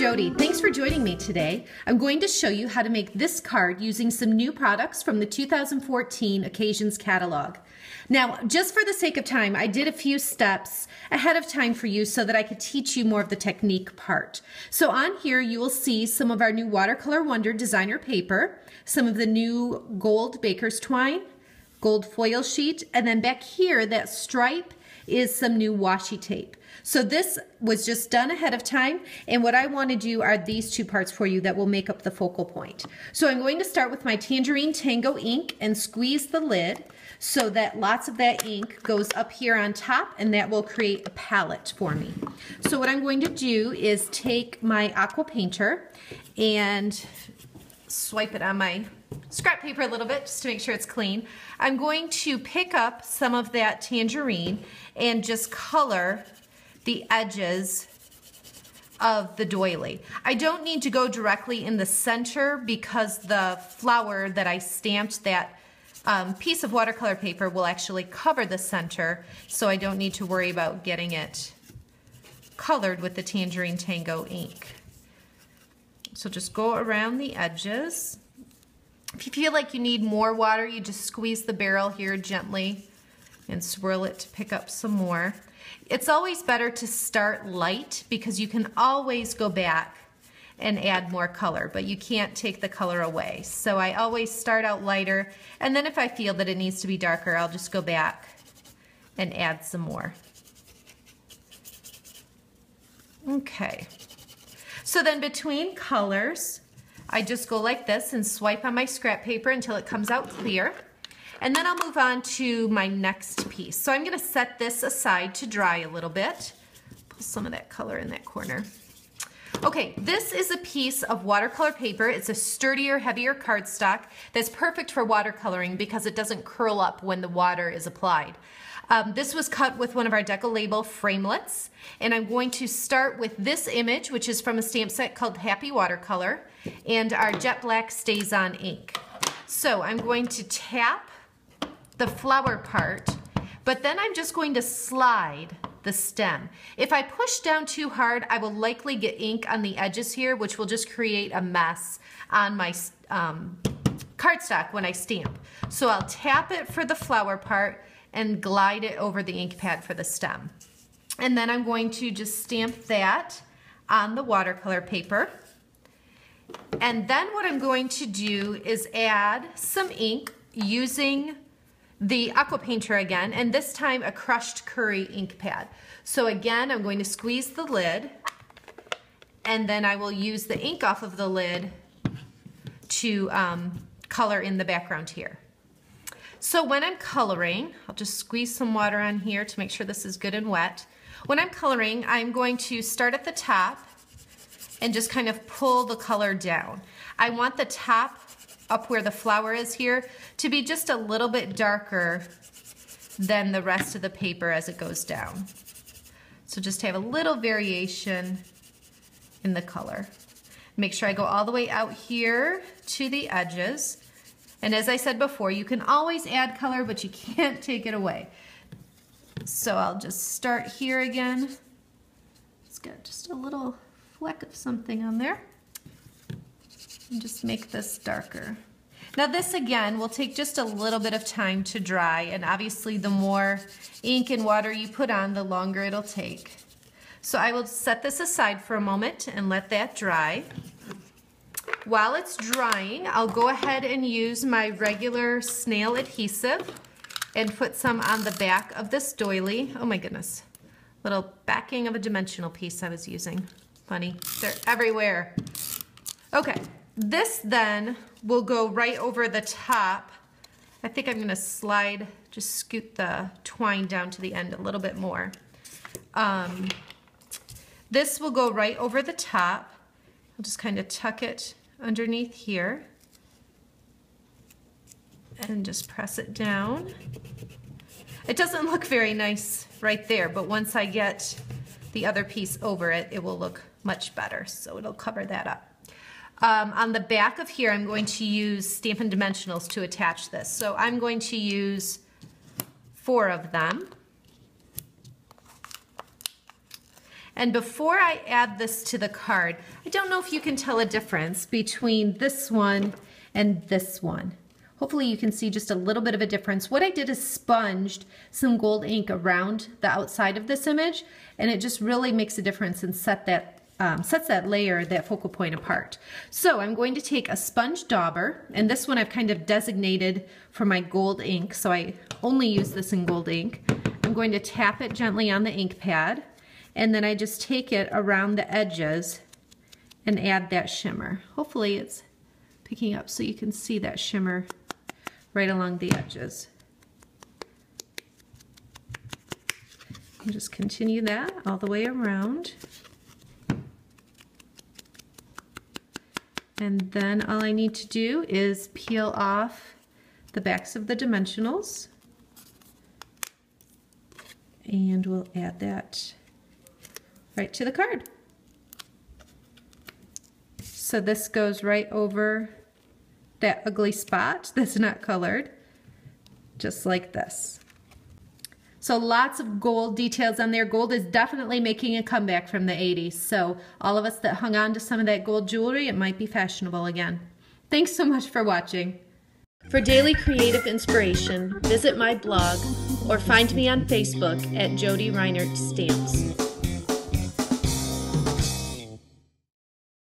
Jodi. Thanks for joining me today. I'm going to show you how to make this card using some new products from the 2014 Occasions catalog. Now, just for the sake of time, I did a few steps ahead of time for you so that I could teach you more of the technique part. So on here, you will see some of our new Watercolor Wonder designer paper, some of the new gold baker's twine, gold foil sheet, and then back here, that stripe is some new washi tape. So this was just done ahead of time, and what I want to do are these two parts for you that will make up the focal point. So I'm going to start with my Tangerine Tango ink and squeeze the lid so that lots of that ink goes up here on top, and that will create a palette for me. So what I'm going to do is take my aqua painter and swipe it on my scrap paper a little bit just to make sure it's clean. I'm going to pick up some of that tangerine and just color the edges of the doily. I don't need to go directly in the center because the flower that I stamped, that piece of watercolor paper will actually cover the center, so I don't need to worry about getting it colored with the Tangerine Tango ink. So just go around the edges. If you feel like you need more water, you just squeeze the barrel here gently and swirl it to pick up some more. It's always better to start light because you can always go back and add more color, but you can't take the color away. So I always start out lighter, and then if I feel that it needs to be darker, I'll just go back and add some more. Okay. So then between colors, I just go like this and swipe on my scrap paper until it comes out clear. And then I'll move on to my next piece. So I'm going to set this aside to dry a little bit. Pull some of that color in that corner. Okay, this is a piece of watercolor paper. It's a sturdier, heavier cardstock that's perfect for watercoloring because it doesn't curl up when the water is applied. This was cut with one of our Deco Label framelits, and I'm going to start with this image, which is from a stamp set called Happy Watercolor, and our Jet Black Stays On ink. So I'm going to tap the flower part, but then I'm just going to slide the stem. If I push down too hard, I will likely get ink on the edges here, which will just create a mess on my cardstock when I stamp. So I'll tap it for the flower part and glide it over the ink pad for the stem. And then I'm going to just stamp that on the watercolor paper. And then what I'm going to do is add some ink using the aqua painter again, and this time a crushed curry ink pad. So again, I'm going to squeeze the lid, and then I will use the ink off of the lid to color in the background here. So when I'm coloring, I'll just squeeze some water on here to make sure this is good and wet. When I'm coloring, I'm going to start at the top and just kind of pull the color down. I want the top up where the flower is here to be just a little bit darker than the rest of the paper as it goes down. So just have a little variation in the color. Make sure I go all the way out here to the edges. And as I said before, you can always add color, but you can't take it away. So I'll just start here again. It's got just a little fleck of something on there. And just make this darker. Now this again will take just a little bit of time to dry, and obviously the more ink and water you put on, the longer it'll take. So I will set this aside for a moment and let that dry. While it's drying, I'll go ahead and use my regular snail adhesive and put some on the back of this doily. Oh my goodness, little backing of a dimensional piece I was using. Funny, they're everywhere. Okay, this then will go right over the top. I think I'm gonna slide, just scoot the twine down to the end a little bit more. This will go right over the top. I'll just kind of tuck it underneath here and just press it down. It doesn't look very nice right there, but once I get the other piece over it, it will look much better, so it'll cover that up. On the back of here, I'm going to use Stampin' Dimensionals to attach this. So I'm going to use 4 of them. And before I add this to the card, I don't know if you can tell a difference between this one and this one. Hopefully you can see just a little bit of a difference. What I did is sponged some gold ink around the outside of this image, and it just really makes a difference and sets that layer, that focal point apart. So I'm going to take a sponge dauber, and this one I've kind of designated for my gold ink, so I only use this in gold ink. I'm going to tap it gently on the ink pad, and then I just take it around the edges and add that shimmer. Hopefully it's picking up so you can see that shimmer right along the edges. And just continue that all the way around. And then all I need to do is peel off the backs of the dimensionals. And we'll add that right to the card. So this goes right over that ugly spot that's not colored, just like this. So lots of gold details on there. Gold is definitely making a comeback from the 80s. So all of us that hung on to some of that gold jewelry, it might be fashionable again. Thanks so much for watching. For daily creative inspiration, visit my blog or find me on Facebook at Jodi Reinert Stamps.